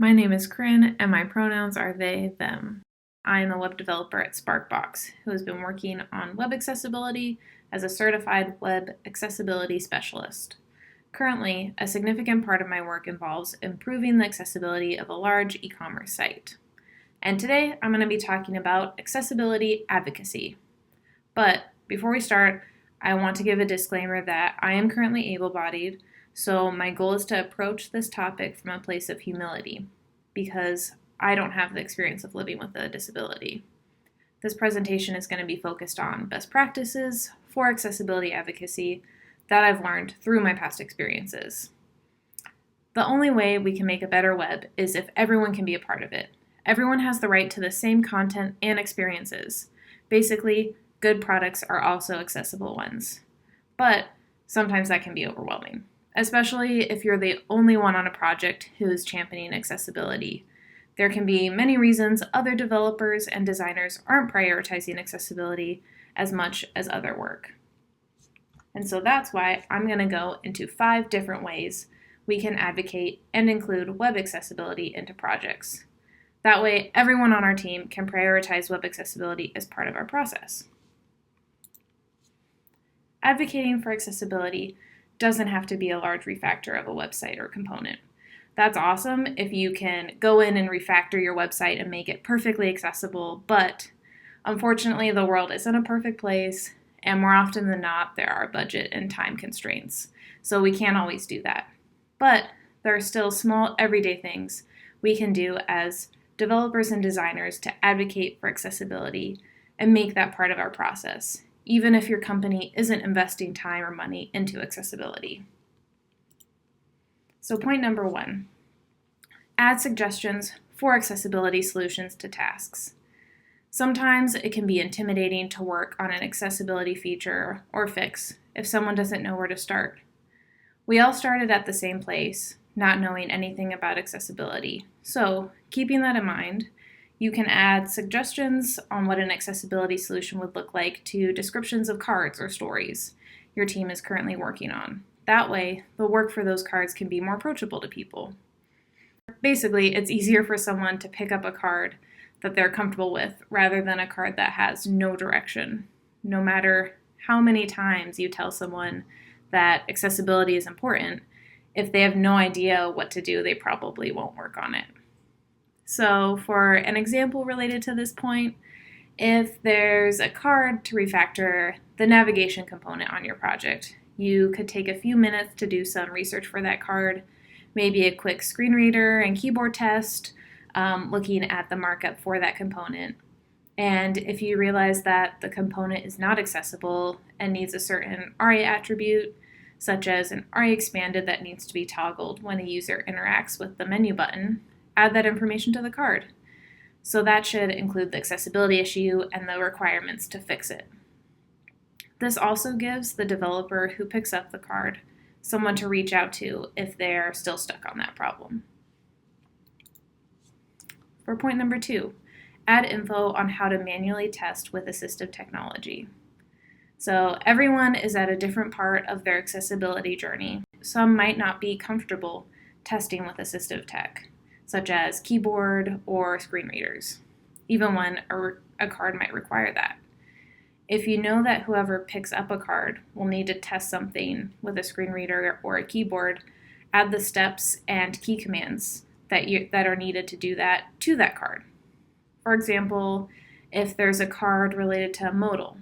My name is Corinne, and my pronouns are they, them. I am a web developer at Sparkbox who has been working on web accessibility as a certified web accessibility specialist. Currently, a significant part of my work involves improving the accessibility of a large e-commerce site. And today I'm going to be talking about accessibility advocacy. But before we start, I want to give a disclaimer that I am currently able-bodied, so my goal is to approach this topic from a place of humility, because I don't have the experience of living with a disability. This presentation is going to be focused on best practices for accessibility advocacy that I've learned through my past experiences. The only way we can make a better web is if everyone can be a part of it. Everyone has the right to the same content and experiences. Basically, good products are also accessible ones. But sometimes that can be overwhelming, especially if you're the only one on a project who is championing accessibility. There can be many reasons other developers and designers aren't prioritizing accessibility as much as other work. And so that's why I'm going to go into 5 different ways we can advocate and include web accessibility into projects. That way, everyone on our team can prioritize web accessibility as part of our process. Advocating for accessibility doesn't have to be a large refactor of a website or component. That's awesome if you can go in and refactor your website and make it perfectly accessible, but unfortunately the world isn't a perfect place, and more often than not there are budget and time constraints, so we can't always do that. But there are still small everyday things we can do as developers and designers to advocate for accessibility and make that part of our process, even if your company isn't investing time or money into accessibility. So point number 1, add suggestions for accessibility solutions to tasks. Sometimes it can be intimidating to work on an accessibility feature or fix if someone doesn't know where to start. We all started at the same place, not knowing anything about accessibility. So, keeping that in mind, you can add suggestions on what an accessibility solution would look like to descriptions of cards or stories your team is currently working on. That way, the work for those cards can be more approachable to people. Basically, it's easier for someone to pick up a card that they're comfortable with rather than a card that has no direction. No matter how many times you tell someone that accessibility is important, if they have no idea what to do, they probably won't work on it. So for an example related to this point, if there's a card to refactor the navigation component on your project, you could take a few minutes to do some research for that card, maybe a quick screen reader and keyboard test, looking at the markup for that component. And if you realize that the component is not accessible and needs a certain ARIA attribute, such as an ARIA expanded that needs to be toggled when a user interacts with the menu button, add that information to the card. So that should include the accessibility issue and the requirements to fix it. This also gives the developer who picks up the card someone to reach out to if they're still stuck on that problem. For point number 2, add info on how to manually test with assistive technology. So everyone is at a different part of their accessibility journey. Some might not be comfortable testing with assistive tech, such as keyboard or screen readers, even when a card might require that. If you know that whoever picks up a card will need to test something with a screen reader or a keyboard, add the steps and key commands that are needed to do that to that card. For example, if there's a card related to a modal,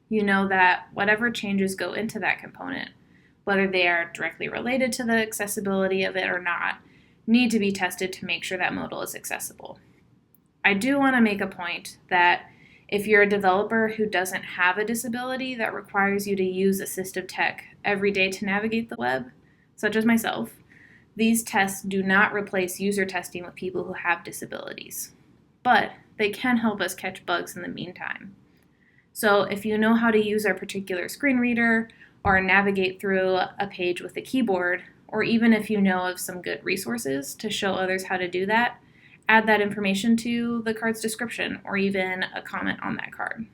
you know that whatever changes go into that component, whether they are directly related to the accessibility of it or not, need to be tested to make sure that modal is accessible. I do want to make a point that if you're a developer who doesn't have a disability that requires you to use assistive tech every day to navigate the web, such as myself, these tests do not replace user testing with people who have disabilities, but they can help us catch bugs in the meantime. So if you know how to use a particular screen reader or navigate through a page with a keyboard, or even if you know of some good resources to show others how to do that, add that information to the card's description or even a comment on that card.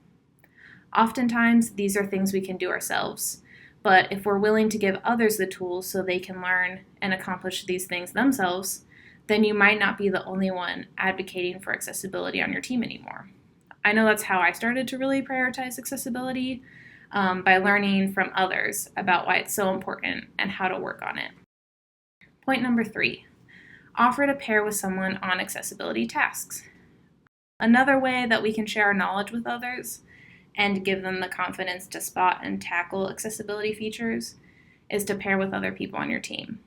Oftentimes, these are things we can do ourselves, but if we're willing to give others the tools so they can learn and accomplish these things themselves, then you might not be the only one advocating for accessibility on your team anymore. I know that's how I started to really prioritize accessibility, by learning from others about why it's so important and how to work on it. Point number 3, offer to pair with someone on accessibility tasks. Another way that we can share our knowledge with others and give them the confidence to spot and tackle accessibility features is to pair with other people on your team.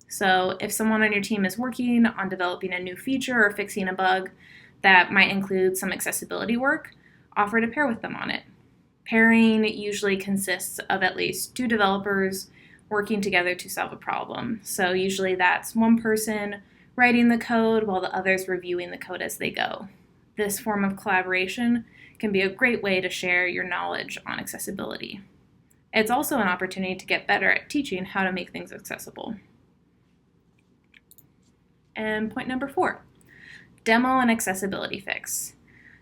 So if someone on your team is working on developing a new feature or fixing a bug that might include some accessibility work, offer to pair with them on it. Pairing usually consists of at least 2 developers working together to solve a problem. So usually that's one person writing the code while the other's reviewing the code as they go. This form of collaboration can be a great way to share your knowledge on accessibility. It's also an opportunity to get better at teaching how to make things accessible. And point number 4, demo an accessibility fix.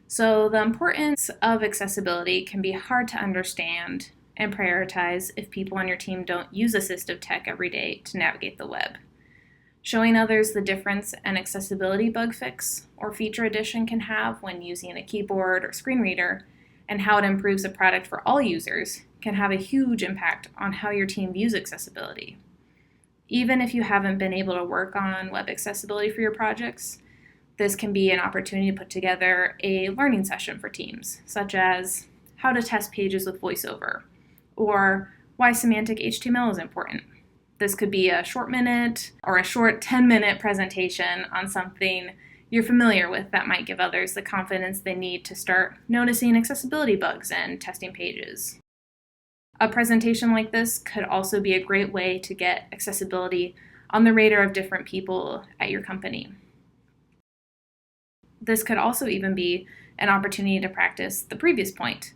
So the importance of accessibility can be hard to understand and prioritize if people on your team don't use assistive tech every day to navigate the web. Showing others the difference an accessibility bug fix or feature addition can have when using a keyboard or screen reader and how it improves a product for all users can have a huge impact on how your team views accessibility. Even if you haven't been able to work on web accessibility for your projects, this can be an opportunity to put together a learning session for teams, such as how to test pages with VoiceOver, or why semantic HTML is important. This could be a short minute or a short 10-minute presentation on something you're familiar with that might give others the confidence they need to start noticing accessibility bugs and testing pages. A presentation like this could also be a great way to get accessibility on the radar of different people at your company. This could also even be an opportunity to practice the previous point.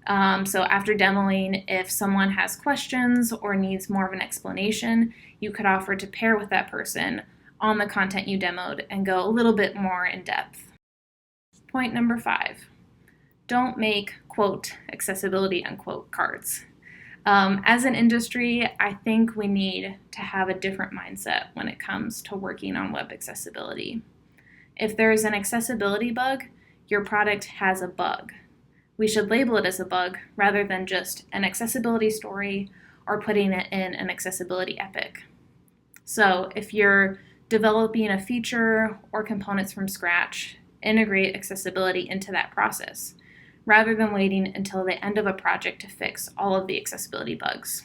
So after demoing, if someone has questions or needs more of an explanation, you could offer to pair with that person on the content you demoed and go a little bit more in depth. Point number 5, don't make, quote, accessibility, unquote, cards. As an industry, I think we need to have a different mindset when it comes to working on web accessibility. If there is an accessibility bug, your product has a bug. We should label it as a bug rather than just an accessibility story or putting it in an accessibility epic. So if you're developing a feature or components from scratch, integrate accessibility into that process, rather than waiting until the end of a project to fix all of the accessibility bugs.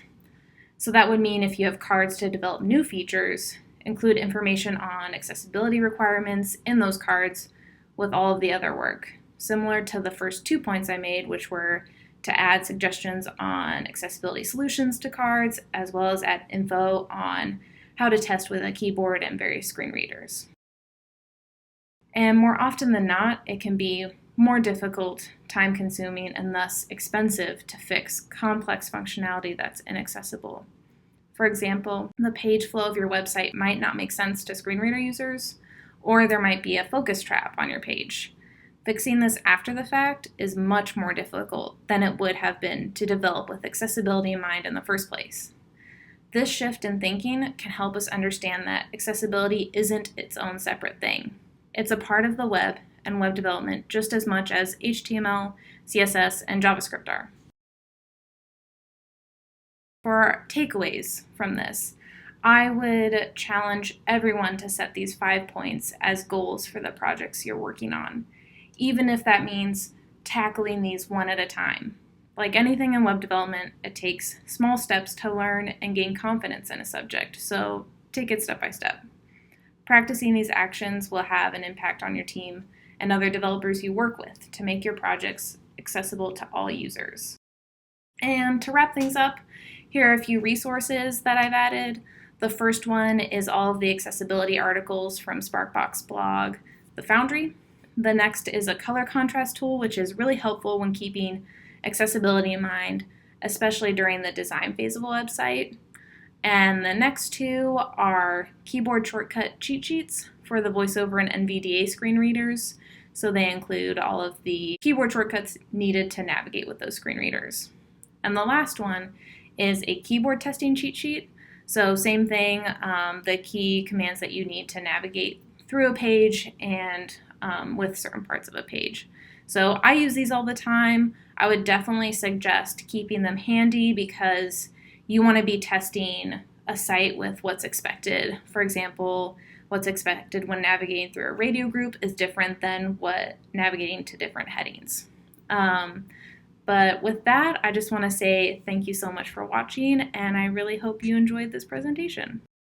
So that would mean if you have cards to develop new features, include information on accessibility requirements in those cards with all of the other work, similar to the first 2 points I made, which were to add suggestions on accessibility solutions to cards, as well as add info on how to test with a keyboard and various screen readers. And more often than not, it can be more difficult, time-consuming, and thus expensive to fix complex functionality that's inaccessible. For example, the page flow of your website might not make sense to screen reader users, or there might be a focus trap on your page. Fixing this after the fact is much more difficult than it would have been to develop with accessibility in mind in the first place. This shift in thinking can help us understand that accessibility isn't its own separate thing. It's a part of the web and web development just as much as HTML, CSS, and JavaScript are. For takeaways from this, I would challenge everyone to set these 5 points as goals for the projects you're working on, even if that means tackling these one at a time. Like anything in web development, it takes small steps to learn and gain confidence in a subject, so take it step by step. Practicing these actions will have an impact on your team and other developers you work with to make your projects accessible to all users. And to wrap things up, here are a few resources that I've added. The first one is all of the accessibility articles from Sparkbox blog, The Foundry. The next is a color contrast tool, which is really helpful when keeping accessibility in mind, especially during the design phase of a website. And the next 2 are keyboard shortcut cheat sheets for the VoiceOver and NVDA screen readers. So they include all of the keyboard shortcuts needed to navigate with those screen readers. And the last one is a keyboard testing cheat sheet. So same thing, the key commands that you need to navigate through a page and with certain parts of a page. So I use these all the time. I would definitely suggest keeping them handy because you want to be testing a site with what's expected. For example, what's expected when navigating through a radio group is different than what navigating to different headings. But with that, I just want to say thank you so much for watching, and I really hope you enjoyed this presentation.